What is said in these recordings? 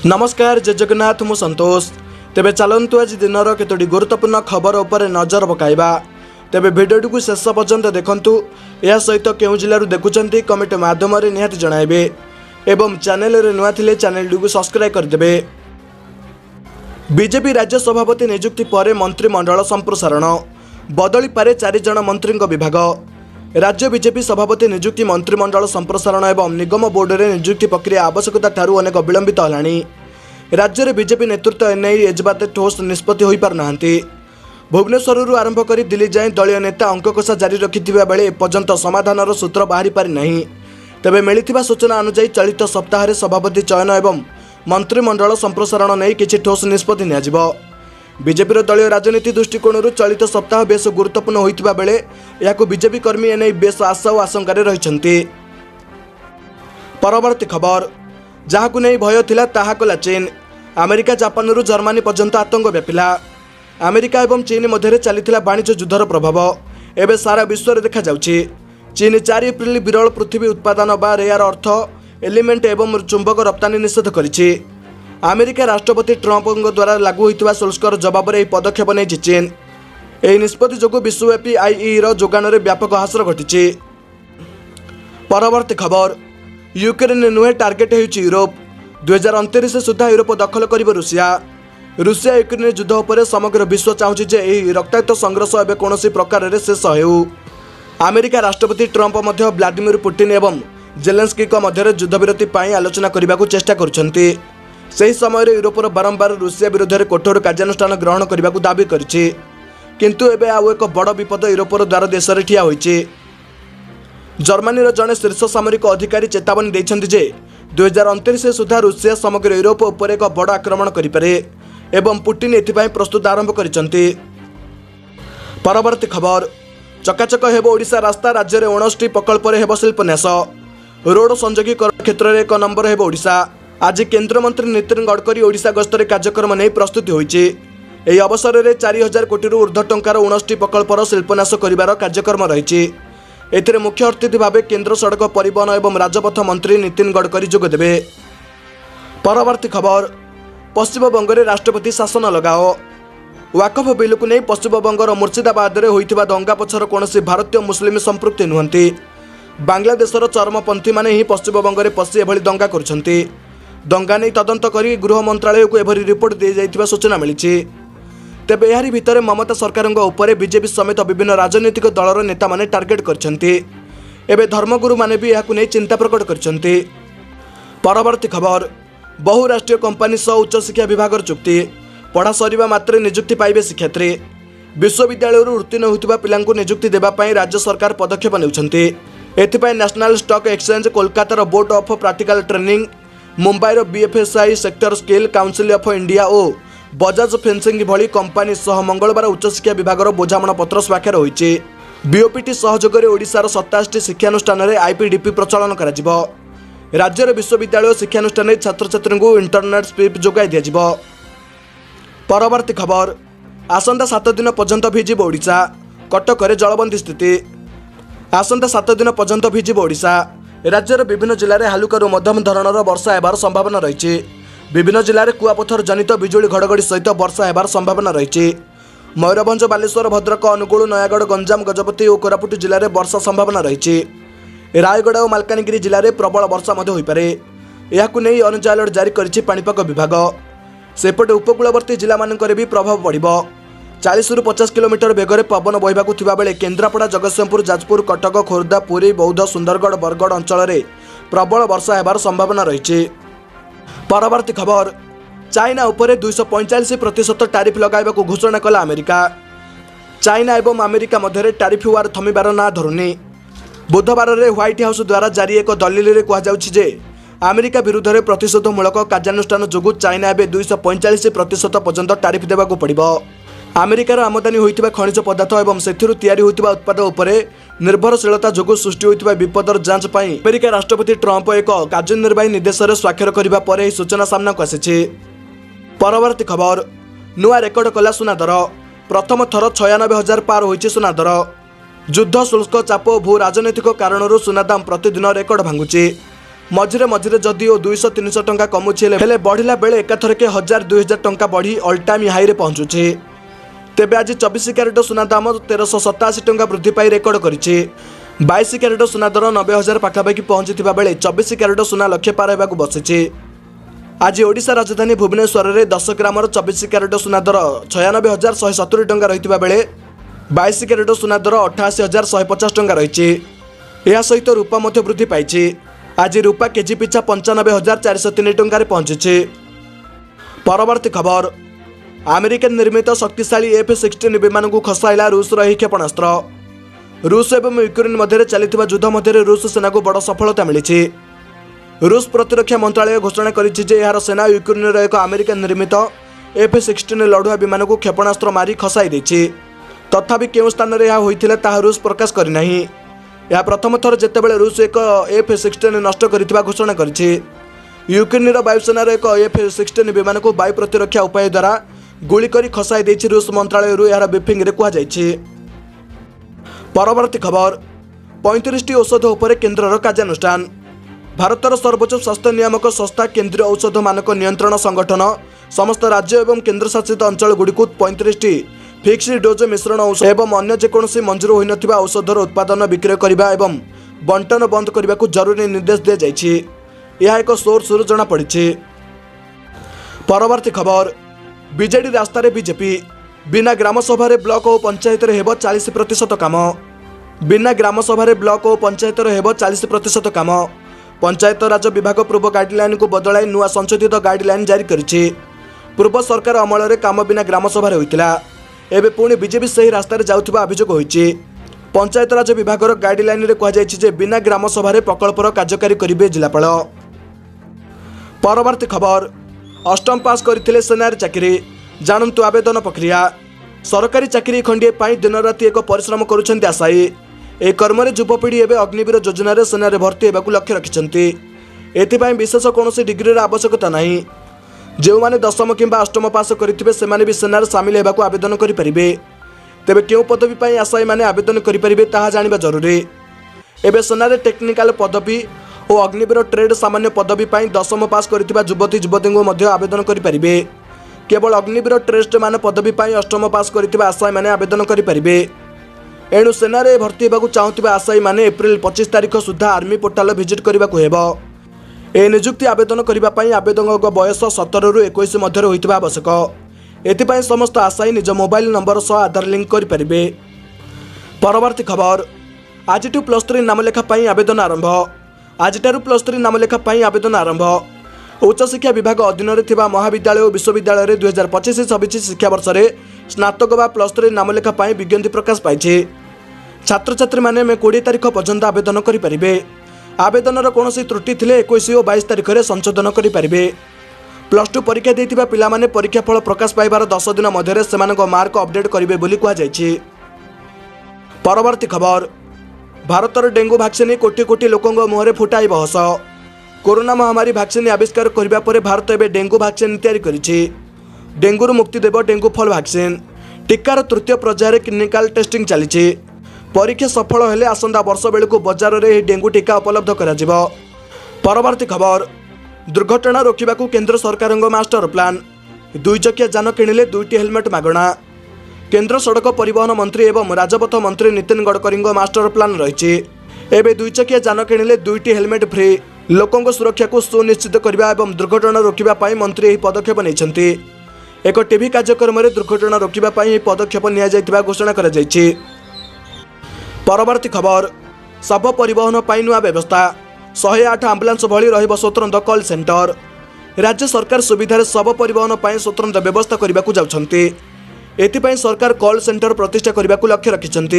नमस्कार जय जगन्नाथ मु संतोष। तेबे चलतु आज दिनर केतोटी गुरुत्वपूर्ण खबर उपर नजर पकाइबा। तेबे भिडियो को शेष पर्यंत देखंतु। या सहित केउ जिल्लारू देखुचंती कमेंट माध्यम रे निहाती जणाइबे एवं चैनल रे नुआ थिले चैनल को सब्सक्राइब कर देबे। बीजेपी राज्य सभापति नियुक्ति पर मंत्रिमंडल संप्रसारण बदली पारे 4 जन मंत्री विभाग। राज्य बीजेपी सभापति नियुक्ति मंत्रिमंडल संप्रसारण एवं निगम बोर्ड रे नियुक्ति प्रक्रिया आवश्यकता ठारू अनेक विलंबित होलानी। राज्य में बीजेपी नेतृत्व एने एजबाते ठोस निष्पत्ति हो पार नाहंती। भुवनेश्वर आरंभ कर दिल्ली जाए दलीय नेता अंक कषा जारी रखिथिबा बेले एपर्यंत समाधानर सूत्र बाहरी पारि नहीं। तेबे मिलिथिबा सूचना अनुसार चलित सप्ताह रे सभापति चयन एवं मंत्रिमंडल संप्रसारण नहीं किछि ठोस निष्पत्ति नियाजिबो। बीजेपी दलीय राजनीति दृष्टिकोण चलित सप्ताह बेस गुरुत्वपूर्ण होइतिबा बेले याकु बीजेपी कर्मी एने बेस आशा और आशंका रहिछंती। परवर्ती खबर जहाकु नहीं भय थिला ताहा कला चीन। अमेरिका जापान रु जर्मनी पर्यंत आतंक व्यापिला। अमेरिका एवं चीन मध्य चली वाणिज्य युद्धर प्रभाव एवं सारा विश्व में देखा जाउछि। चीन 4 एप्रिल विरल पृथ्वी उत्पादन बा रेयर अर्थ एलिमेंट एवं चुंबक रप्तानी निषेध करिछि। अमेरिका राष्ट्रपति ट्रंप द्वारा लागू होइतिबा शुल्कर जवाब रे पदक्षेप नै चीन। एही निष्पत्ति जोगु विश्वव्यापी आईई रो जोगान रे व्यापक हासर घटिछि। परवर्ती खबर यूक्रेन नुहे टार्गेट होइछि यूरोप। 2029 सुधा यूरोप दखल करिबो रूसिया। रूसिया यूक्रेन युद्ध उपर समग्र विश्व चाहूछि जे एही रक्ताक्त संघर्ष एबे कोनोसी प्रकार रे शेष हेउ। अमेरिका राष्ट्रपति ट्रंप मध्य व्लादिमीर पुतिन एवं जेलेंस्की मध्य युद्धविरति पाई आलोचना करने चेष्टा करुछंती। सही समय यूरोपर बारंबार रूसिया विरोध में कठोर कार्यानुष्ठान ग्रहण करने को दाबी करिछि। किंतु एबे आउ एक बड़ विपद यूरोपर द्वार देश में ठिया होइछि। जर्मनी जड़े शीर्ष सामरिक अधिकारी चेतावनी देइछन्ति जे 2029 सुधा रूसिया समग्र यूरोप उपर एक बड़ आक्रमण करिपारे एवं पुतिन एथिपाई प्रस्तुत आरंभ करिछन्ति। परवर्ती खबर चकाचक हेबो ओडिशा रास्ता। राज्य में 59 प्रकल्प हेबो शिल्पन्यास। रोड संयोगीकरण क्षेत्र में 1 नंबर हेबो ओडिशा। आज केन्द्रमंत्री नितिन गडकरी ओडिशा गस्तर कार्यक्रम नहीं प्रस्तुति होइछि। एही अवसर में 4000 कोटी ऊर्ध्व टंकार 59 प्रकल्पर शिल्पन्यास करिवार कार्यक्रम रहिछि। एथिरे मुख्य अतिथि भाव केन्द्र सड़क परिवहन एवं राजपथ मंत्री नितिन गडकरी जोगदेवे। परवर्ती खबर पश्चिमबंग में राष्ट्रपति शासन लगाओ। वाकफ बिल को नहीं पश्चिमबंगर मुर्शिदाबाद में होइतिबा दंगा पछर कौनसी भारतीय मुस्लिम संपृक्ति नुहंती। बांग्लादेशर चरमपंथी माने ही पश्चिमबंग में पशि एभली दंगा करुछंती। दंगा नहीं तदंत करी गृह मंत्रालय को एभली रिपोर्ट दी जाइतिबा सूचना मिलिछि। तेबे एहारी भितर ममता सरकार उपरे बीजेपी समेत विभिन्न राजनीतिक दलर नेता माने टार्गेट करछंती। एबे धर्मगुरु माने भी याकु नहीं चिंता प्रकट करछंती। परवर्ती खबर बहुराष्ट्रीय कंपनी सह उच्च शिक्षा विभाग चुक्ति। पढ़ा सरिबा मात्रे नियुक्ति पाइबे शिक्षार्थी। विश्वविद्यालय उत्तीर्ण होइतिबा पिलांकु नियुक्ति देबा पई राज्य सरकार पदक्षेप नेउछंती। एथिपाई नेशनल स्टॉक एक्सचेंज कोलकातार बोर्ड ऑफ प्रैक्टिकल ट्रेनिंग मुंबईर BFSI sector skill council of India और बजाज फेंसिंग भली कंपनी सह मंगलवार उच्च शिक्षा विभाग बुझामण पत्र स्वाक्षर होइछि। बीओपीटी सहयोग में ओडिशार 27 शिक्षानुष्ठान में आईपीडीपी प्रचलन करा। राज्यर विश्वविद्यालय शिक्षानुष्ठान छात्र छात्री को इंटरनेट स्पीड जोगाई दिया। परवर्ती खबर आसंता 7 दिन पर्यंत भिजिब ओडिशा। कटक जलबंदी स्थिति। आसंता 7 दिन पर्यंत भिजिब ओडिशा। राज्यर विभिन्न जिले में हालुकारू मध्यम धरणर वर्षा हेबार संभावना रही। विभिन्न जिले में कुआपथर जनित बिजुली घड़घड़ी सहित वर्षा हेबार संभावना रही। मयूरभंज बालेश्वर भद्रक अनुगुल नयागढ़ गंजाम गजपति और कोरापुट जिले में वर्षा संभावना रही। रायगढ़ और मालकानगिरी जिले में प्रबल वर्षा होइपारे। याकु नै ऑरेंज अलर्ट जारी करिछि पाणीपाग विभाग। सेपटे उपकूलवर्ती जिला मानकर भी प्रभाव पड़िबो। 40 ରୁ 50 किलोमीटर बेगर पवन बहिबाकु थिबा बेले केन्द्रापड़ा जगतसिंहपुर जाजपुर कटक खोर्धा पुरी बौद्ध सुंदरगढ़ बरगढ़ अंचल में प्रबल वर्षा हेबार संभावना रही। परवर्ती खबर चाइना उपरे 245% टैरिफ लगाइबाकु घोषणा कला अमेरिका। चाइना एवं अमेरिका मध्य टैरिफ वार थमिबार ना धरुनी। बुधवार में व्हाइट हाउस द्वारा जारी एक दलिल में कहुछि जे अमेरिका विरुद्ध में प्रतिशोधमूलक कार्यानुष्ठान जोगु चाइना एबे 245% पर्यंत टैरिफ देबाकु पड़िबो। अमेरिकार आमदानी होइतिबा खनिज पदार्थ एवं सेथिरु तयारी होइतिबा उत्पाद उपरे निर्भरशीलता जोगु सृष्टि होइतिबा विपदर जांच पई अमेरिका राष्ट्रपति ट्रंप एक कार्यनिर्वाही निर्देश में स्वाक्षर करबा परे एही सूचना सामना को आसीछि। परवर्ती खबर नुआ रेकर्ड कला सुना दर। प्रथम थर 96,000 पार होइछि सुना दर। युद्ध शुल्क चाप भू राजनैतिक कारणरू सुना दाम प्रतिदिन रेकर्ड भांगुछि। मझिरे मझिरे जदिओ 200-300 टंका कमुछि हेले बढ़िला बेले एकाथरके 1000-2000 टंका बढ़ी ऑल टाइम हाई रे पहुंचुछि। तेबे आज 24 क्यारेट सुना दाम 1387 टंका वृद्धि पाई रेकर्ड करिछि। 22 क्यारेट सुना दर 90,000 पाखापाखि पहुंचुथिबा बेले 24 क्यारेट सुना लक्ष्य पार हेबाकु बसिछि। आज ओडिशा राजधानी भुवनेश्वर रे 10 ग्रामर 24 क्यारेट सुना दर 96,170 टंका रहितबा बेले 22 क्यारेट सुना दर 88,150 टंका रहिछि। या सहित रूपा मध्य वृद्धि पाइछि। आज रूपा केजी पिछा 95,403 टंका पहुंची। परवर्ती खबर, अमेरिकन निर्मित शक्तिशाली F-16 विमान को खसाइला रूस रही क्षेपणास्त्र। रूस एवं यूक्रेन मध्य चलता युद्ध मध्य रूस सेना को बड़ सफलता मिली। रूस प्रतिरक्षा मंत्रालय घोषणा कर सेना यूक्रेन एक अमेरिकन निर्मित F-16 लड़ुआ विमान को क्षेपणास्त्र मारी खसाई देछि। तथापि केउं स्थान रे होइथिले ताहा रूस प्रकाश करना। यह प्रथम थर जितेबाला रूस एक F-16 नष्ट करथिबा घोषणा करिछि। यूक्रेन वायुसेनार एक F-16 विमान को वायु प्रतिरक्षा उपाय द्वारा गुली करी खसाई देछि रूस मंत्रालय यार ब्रीफिंग रे कुहाଯାଇଛି। परवर्ती खबर, 35टी औषध उपर केन्द्रर कार्यानुष्ठान। भारतर सर्वोच्च स्वास्थ्य नियामक संस्था केंद्रीय औषध मानक नियंत्रण संगठन समस्त राज्य एवं केन्द्रशासित अंचल गुड़िक 35टी फिक्स्ड डोज मिश्रण औषध एवं अन्य जेकोसी मंजूर होई नथिबा औषधर उत्पादन विक्रय करने एवं बंटन बंद करने को जरूरी निर्देश दी जाइछि। यह एक सोर्स जना पड़ी। परवर्ती खबर, बीजेडी रास्तार बीजेपी बिना ग्राम सभा ब्लॉक और पंचायत हेब 40% काम। बिना ग्राम सभा ब्लॉक और पंचायत हेब 40% काम। पंचायत राज विभाग पूर्व गाइडलाइन को बदलाई नुआ संशोधित गाइडलाइन जारी करिछि। पूर्व सरकार अमल काम बिना ग्राम सभा होइतिला। एबे पुणी बीजेपी सही रास्तार जाउथिबा अभियोग होइछि। पंचायत राज विभाग गाइडलाइन रे कुहाଯାଇଛି जे बिना ग्राम सभा प्रकल्पर कार्यकारी करिवे जिलापाल। परवर्ती खबर, अष्टम पास करथिले सेनार चाकरी, जानन्तु आवेदन प्रक्रिया। सरकारी चाकरी खंडिए पाई दिन राति एक परिश्रम करुछन्ति आशायी। ए कर्मरे युवपीढ़ी एवं अग्निवीर योजन सेनारे भर्ती होगा लक्ष्य रखिंट। एथिपाई विशेष कौन डिग्रीर आवश्यकता नहीं। जो मैंने दशम किंबा अष्टम पास करेंगे से भी सेनार सामिल होगा आवेदन करेंगे। तेबे क्यों पदवी पर आशायी मैंने आवेदन करेंगे ताहा जानिबा जरूरी। एबे सेनारे टेक्निकाल पदवी और अग्निवीर ट्रेड सामान्य पदवी पर दशम पास करथिबा युवती युवती को आवेदन करेंगे। केवल अग्निवीर ट्रेड मान पदवी पर अष्टम पास करथिबा आशायी मैंने आवेदन करेंगे। एणु सेनारे भर्ती होगा चाहूबा आशायी मैंने एप्रिल 25 तारिख सुधा आर्मी पोर्टाल भिजिट करने को हेब। ए नियुक्ति आवेदन करने आवेदक बयस 17 ରୁ 21 मध्य होइतिबा आवश्यक। एथिपाई समस्त आशायी निज मोबाइल नंबर सह आधार लिंक करेंगे। परवर्ती खबर, आज +3 नामलेखा आवेदन आरंभ। आज +3 नामलेखा आवेदन आरंभ। उच्च शिक्षा विभाग अधीन में महाविद्यालय और विश्वविद्यालय 2025-26 शिक्षावर्ष स्नातक व +3 नामलेखा विज्ञप्ति प्रकाश पाई। छात्र छात्री मैंने 20 तारिख पर्यंत आवेदन करेंगे। आवेदन कौन त्रुटि थिले 21 और 22 तारिख में संशोधन करेंगे। +2 परीक्षा देथिबा पिला माने परीक्षा फल प्रकाश पाइबार 10 दिन मध्य से मार्क अपडेट करेंगे बोली कहुଯାଇଛି। परवर्ती खबर, भारतर डेंगू वैक्सीन कोटी कोटी लोकों मुहरे फुटाइब हस। कोरोना महामारी वैक्सीन आविष्कार करने पर भारत एवं डेंगू वैक्सीन तैयारी करिछि। डेंगू मुक्ति देव डेंगू फल वैक्सीन। टीकार तृतीय पर्यायर क्लिनिकाल टेस्टिंग चली। परीक्षा सफल हेले आसंता वर्ष बेलू बजार में डेंगू टीका उपलब्ध करा। परवर्ती खबर, दुर्घटना रोकने को केंद्र सरकार मास्टर प्लान। 2 चकिया जान किणिले 2टी हेलमेट मागणा। केंद्र सड़क परिवहन मंत्री एवं राजपथ मंत्री नितिन गडकरी मास्टर प्लान रही। एवं 2 चकिया जान किणिले 2टी हेलमेट फ्री। लोकों सुरक्षा को सुनिश्चित करने और दुर्घटना रोकने मंत्री यह पदक्षेप नहीं। एक टीवी कार्यक्रम में दुर्घटना रोकने पदक्षेप नि घोषणा कर। परवर्ती खबर, शव परिवहन पर नुआ व्यवस्था। 108 आम्बुलांस भली रहिब स्वतंत्र कॉल सेंटर। राज्य सरकार सुविधार शव परिवहन पर स्वतंत्र व्यवस्था करने को जाउछन्ति। एथिपाई सरकार कॉल सेंटर प्रतिष्ठा करने को लक्ष्य रखिंट।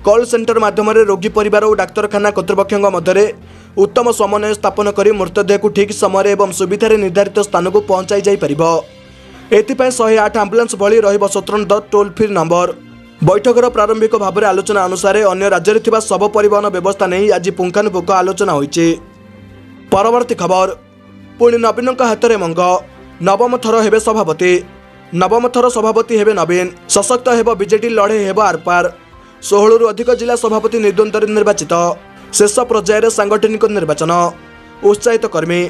कॉल सेंटर माध्यम रोगी परिवार और डाक्तरखाना कर्तृपक्ष मध्य उत्तम समन्वय स्थापन कर मृतदेह को ठीक समय और सुविधार निर्धारित स्थान को पहुंचाई जाई परिबो। एथिपाई 108 आम्बुलांस भली रहिब स्वतंत्र टोल फ्री नंबर। बैठकर प्रारंभिक भाव में आलोचना अनुसार अन्य राज्य में शव परिवहन व्यवस्था नहीं आज पुंखानुपुंख आलोचना होइछि। परवर्ती खबर, पुणी नवीन हाथ में मंग। नवम थर हेबे सभापति। नवम थर सभापति हेबे नवीन। सशक्त हेब बीजेडी लड़े हेब आरपार। 16 ରୁ ଅଧିକ जिला सभापति निर्द्वंद्व निर्वाचित। शेष पर्यायर सांगठनिक निर्वाचन। उत्साहित कर्मी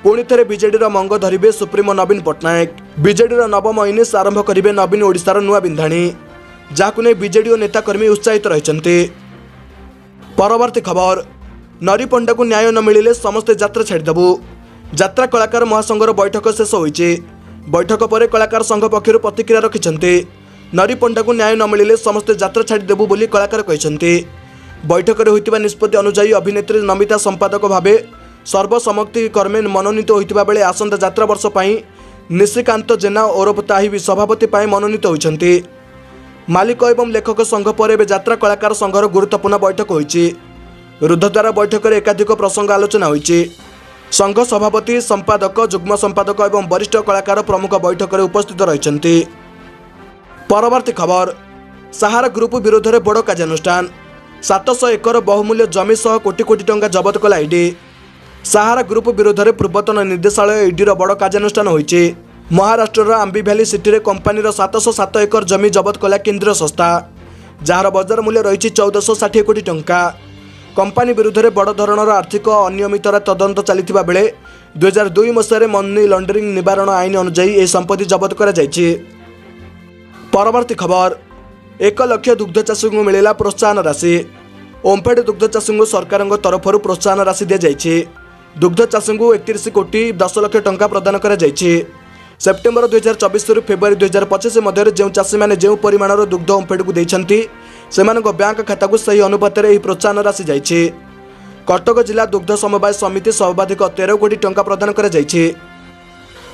पुणी थे बीजेडी मंग धरिबे सुप्रीमो नवीन पट्टनायक। बीजेडी नवम इनिंग्स आरंभ करेंगे नवीन ओडिशार नुआ बिंधाणी जहां नहीं बीजेडी और नेताकर्मी उत्साहित रहिछन्ते। परवर्ती खबर नरी पंडा को न्याय न मिलिले समस्ते यात्रा छाड़देबू। यात्रा कलाकार महासंघर बैठक शेष होईचे। बैठक पर कलाकार संघ पक्षर प्रतिक्रिया रखिछन्ते। नरी पंडा को न्याय न मिलिले समस्ते यात्रा छाड़देबू बोली कलाकार कहिछन्ते। बैठक में होइतिबा निष्पत्ति अनुसार अभिनेत्री नमिता संपादक भावे सर्वसम्मति क्रमे मनोनीत होइतिबा बेले आसंता यात्रा वर्ष पई निशिकांत जेना ओरफ ताही सभापति पई मनोनीत होइछन्ते। मालिक एवं लेखक संघ पर एवं यात्रा कलाकार संघर गुरुत्वपूर्ण बैठक होइछि। रुद्धद्वार बैठक में एकाधिक प्रसंग आलोचना होइछि। संघ सभापति संपादक जुग्म संपादक एवं वरिष्ठ कलाकार प्रमुख बैठक में उपस्थित रहिछन्ति। परवर्ती खबर सहारा ग्रुप विरोध में बड़ कार्यानुष्ठान 700 एकर बहुमूल्य जमी सह कोटी कोटी टंका जबत कला ईडी। सहारा ग्रुप विरोध में पूर्वतन निर्देशालय ईडीर बड़ कार्यानुष्ठान होइछि। महाराष्ट्र आंबी भैली सिटी रे कंपानीर 707 एकर जमी जबत कला केंद्रीय संस्था जार बजार मूल्य रही 1460 कोटी टंका। कंपानी विरुद्ध में बड़ धरणर आर्थिक अनियमितता तदंत चलता बेले 2002 मसीह मनी लंडरिंग निवारण आईन अनुजाई यह संपत्ति जबत करा जायछि। परवर्ती खबर 1 लाख दुग्ध चाषी को मिलेला प्रोत्साहन राशि। ओमफेड दुग्ध चाषी को सरकार तरफ प्रोत्साहन राशि दी जायछि। दुग्ध चाषी को 31 कोटी 10 लाख टंका प्रदान करा जायछि। सेप्टेम्बर 2024 रु फेब्रुआरी 2025 मध्य जो चाषी मैंने जो परिमाणर दुग्ध ओमफेड को देइछन्ति सेमानक बैंक खाता को सही अनुपात में प्रोत्साहन राशि जाइछि। कटक जिला दुग्ध समवाय समिति सर्वाधिक 13 कोटी टंका प्रदान करा जाइछि।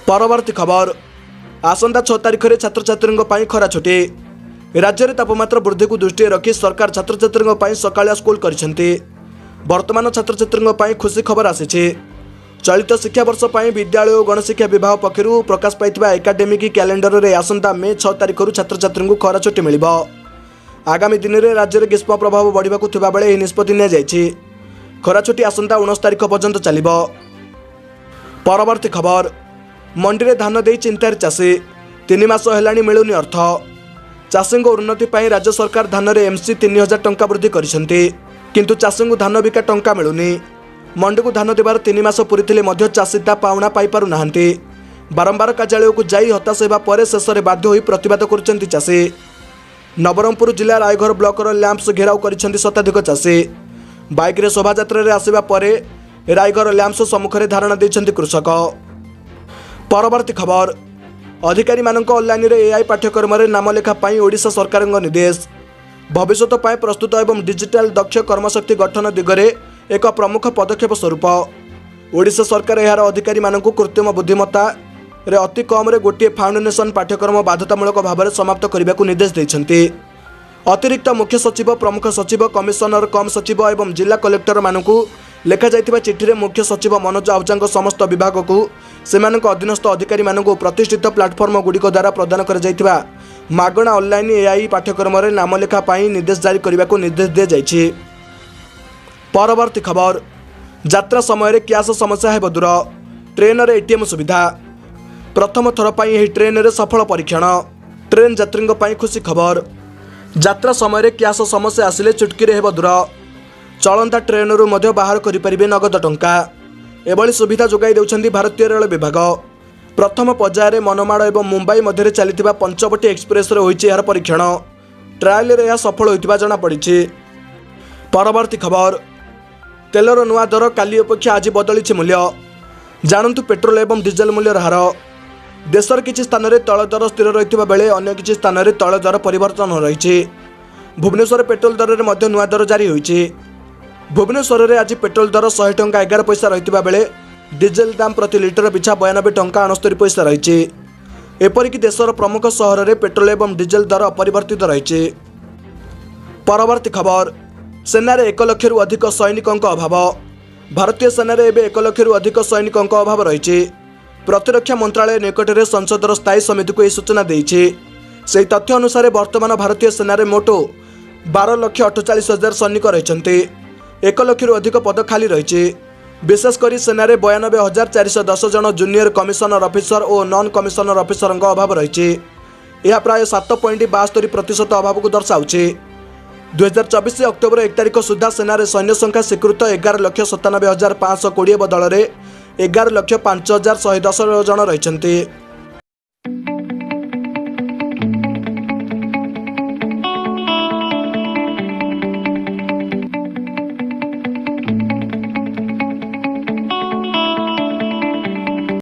परवर्ती खबर आसंता 6 तारिख में छात्र छात्री खरा छुट्टी। राज्य में तापमात्रा वृद्धि को दृष्टि रखी सरकार छात्र छात्री सकाळिया स्कूल करिसेंति। वर्तमान छात्र छात्री खुशी खबर आसी। चलित शिक्षा वर्ष पर विद्यालय और गणशिक्षा विभाग पक्षर प्रकाश पाई एकाडेमिक कैलेंडर में आसंता मे 6 तारिख छात्र छात्री को खरा छुट्टी मिल। आगामी दिन में राज्य में ग्रीष्म प्रभाव बढ़ा बेले यह निष्पत्ति नियाଯାଇଛି। खरा छुट्टी आसंता 19 तारिख पर्यंत चलिबो। परवर्ती खबर मंडी में धान दे चिंतार चाषी 3 मास हेलाणी मिलुनी अर्थ। चाषी उन्नति पर राज्य सरकार धान में एमसी 3000 टंका वृद्धि करिसेंति किंतु चाषी को धान बिका टंका मिलुनी। मंडी को धान देवार 3 मास पूरी चाषी ता पाउना पाई पारु नाहांती। बारंबार कार्यालय को जाई हताश होगा पर शेष में बाध्य होई प्रतिवाद करुछंती चाषी। नवरंगपुर जिला रायघर ब्लॉकर लैंप्स घेराव करिसेंती शताधिक चाषी। बाइक रे शोभा यात्रा रे आसिबा परे रायघर लैंप्स सम्मुख में धारणा देइछंती कृषक। परवर्ती खबर अधिकारी मानक ऑनलाइन रे एआई पाठ्यक्रम रे नाम लेखा पाई ओडिशा सरकार निर्देश। भविष्यत पाई प्रस्तुत एवं डिजिटल दक्ष कर्मशक्ति गठन दिगरे एक प्रमुख पदक्षेप स्वरूप ओडिशा सरकार यार अधिकारी मानक कृत्रिम बुद्धिमत्ता रे अति कम रे गोटे फाउंडेशन पाठ्यक्रम बाध्यतामूलक भाव में समाप्त करने को निर्देश देइछन्ति। अतिरिक्त मुख्य सचिव प्रमुख सचिव कमिशनर कम सचिव एवं जिला कलेक्टर मानक लेखा जाइथिबा चिठी रे मुख्य सचिव मनोज आहुजांक समस्त विभाग को सेमानक अधीनस्थ अधिकारी मानक प्रतिष्ठित प्लाटफर्म गुड़िक द्वारा प्रदान कर जाइथिबा मागणा ऑनलाइन एआई पाठ्यक्रम रे नाम लेखा पाई निर्देश जारी करने को निर्देश दिया जाइछि। परवर्ती खबर यात्रा समय कैश समस्या है दूर ट्रेन रे एटीएम सुविधा। प्रथम थर पर यह ट्रेन रे सफल परीक्षण। ट्रेन यात्री खुशी खबर यात्रा समय कैश समस्या आसिले चुटकी हेब दूर। चलंता ट्रेन रु मध्य बाहर करें नगद टंका। एभली सुविधा जोगाई देउछन्ती भारतीय रेल विभाग। प्रथम पर्यायर मनमाड़ और मुंबई मध्य चलता पंचवटी एक्सप्रेस होइछि यार परीक्षण। ट्रायल रे यह सफल होइतिबा जଣା पड़िछि। परवर्ती खबर तेलर नुआ दर काली अपेक्षा आज बदली मूल्य। जानतु पेट्रोल एवं डीजेल मूल्य हार। देशर किछि स्थान रे तैल दर स्थिर रहितिबा बेले अन्य किछि स्थान रे तैल दर परिवर्तन रहिछि। भुवनेश्वर पेट्रोल दर रे मध्य नुआ दर जारी होइछि। भुवनेश्वर रे आज पेट्रोल दर 100 टंका 11 पैसा रहितिबा बेले डीजेल दाम प्रति लिटर पिछा 92 टंका 69 पैसा रहिछि। एपरिक देशर प्रमुख सहर रे पेट्रोल एवं डीजेल दर अपरिवर्तित रहिछि। परवर्ती खबर सेना रे 1 लाख रु अधिक सैनिकों अभाव। भारतीय सेना रे एबे 1 लाख रु अधिक सैनिकों अभाव रहिछि। प्रतिरक्षा मंत्रालय निकटरे संसदर स्थायी समिति को यह सूचना देइछि। सेही तथ्य अनुसार वर्तमान भारतीय सेना रे मोट 12,48,000 सैनिक रहिछन्ति। 1 लाख रु अधिक पद खाली रहिछि। विशेषकर सेना रे 92,410 जन जूनियर कमिशनर अफिसर और नॉन कमिशनर अफिसर अभाव रहिछि। यह प्राय 7.72% अभाव को दर्शाउछि। 2024 ଅକ୍ଟୋବର 1 ତାରିଖ ସୁଦ୍ଧା ସେନାରେ ସୈନ୍ୟ ସଂଖ୍ୟା ସ୍ୱୀକୃତ 11,97,520 ବଦଳରେ 11,05,110 ଜଣ ରହିଛନ୍ତି।